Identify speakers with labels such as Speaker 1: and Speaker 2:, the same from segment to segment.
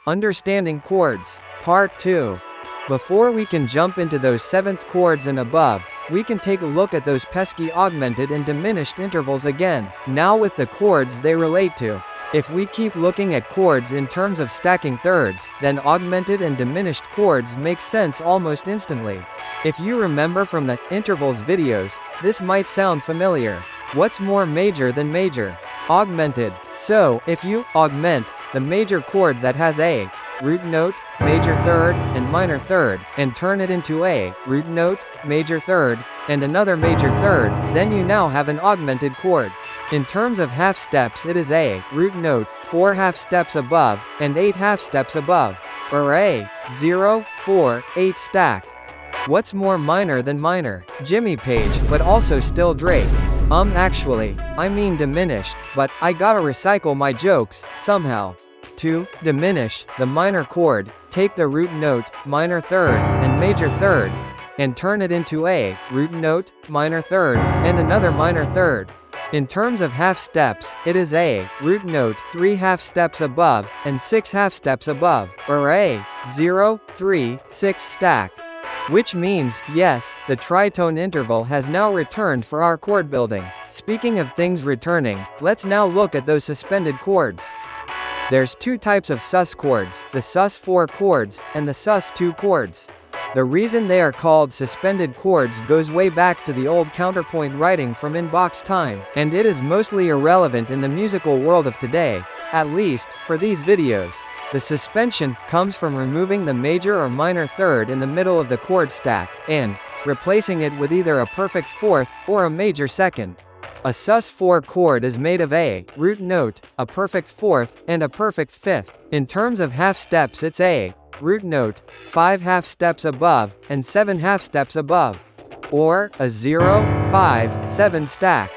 Speaker 1: Understanding chords. Part 2. Before we can jump into those seventh chords and above, we can take a look at those pesky augmented and diminished intervals again, now with the chords they relate to. If we keep looking at chords in terms of stacking thirds, then augmented and diminished chords make sense almost instantly. If you remember from the intervals videos, this might sound familiar. What's more major than major? Augmented. So, if you augment the major chord that has a root note, major third, and minor third, and turn it into a root note, major third, and another major third, then you now have an augmented chord. In terms of half steps, it is a root note, 4 half steps above, and 8 half steps above, or a 0, 4, 8 stack. What's more minor than minor? Jimmy Page, but also still Drake. Actually, I mean diminished, but I gotta recycle my jokes, somehow. To diminish the minor chord, take the root note, minor third, and major third, and turn it into a root note, minor third, and another minor third. In terms of half steps, it is a root note, 3 half steps above, and 6 half steps above, or a 0, 3, 6 stack. Which means, yes, the tritone interval has now returned for our chord building. Speaking of things returning, let's now look at those suspended chords. There's two types of sus chords, the sus4 chords, and the sus2 chords. The reason they are called suspended chords goes way back to the old counterpoint writing from inbox time, and it is mostly irrelevant in the musical world of today, at least, for these videos. The suspension comes from removing the major or minor third in the middle of the chord stack, and replacing it with either a perfect fourth, or a major second. A sus4 chord is made of a root note, a perfect fourth, and a perfect fifth. In terms of half steps, it's a root note, 5 half steps above, and 7 half steps above, or a 0, 5, 7 stack.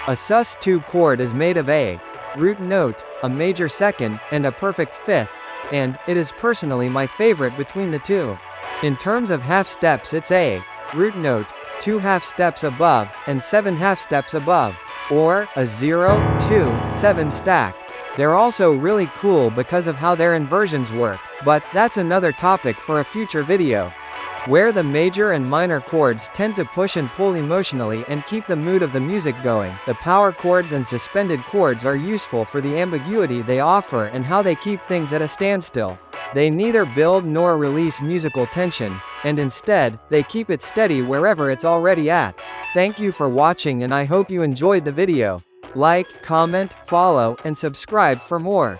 Speaker 1: A sus2 chord is made of a root note, a major second, and a perfect fifth, and it is personally my favorite between the two. In terms of half steps, it's a root note, 2 half steps above, and 7 half steps above, or a 0, 2, 7 stack. They're also really cool because of how their inversions work, but that's another topic for a future video. Where the major and minor chords tend to push and pull emotionally and keep the mood of the music going, the power chords and suspended chords are useful for the ambiguity they offer and how they keep things at a standstill. They neither build nor release musical tension, and instead, they keep it steady wherever it's already at. Thank you for watching, and I hope you enjoyed the video. Like, comment, follow, and subscribe for more.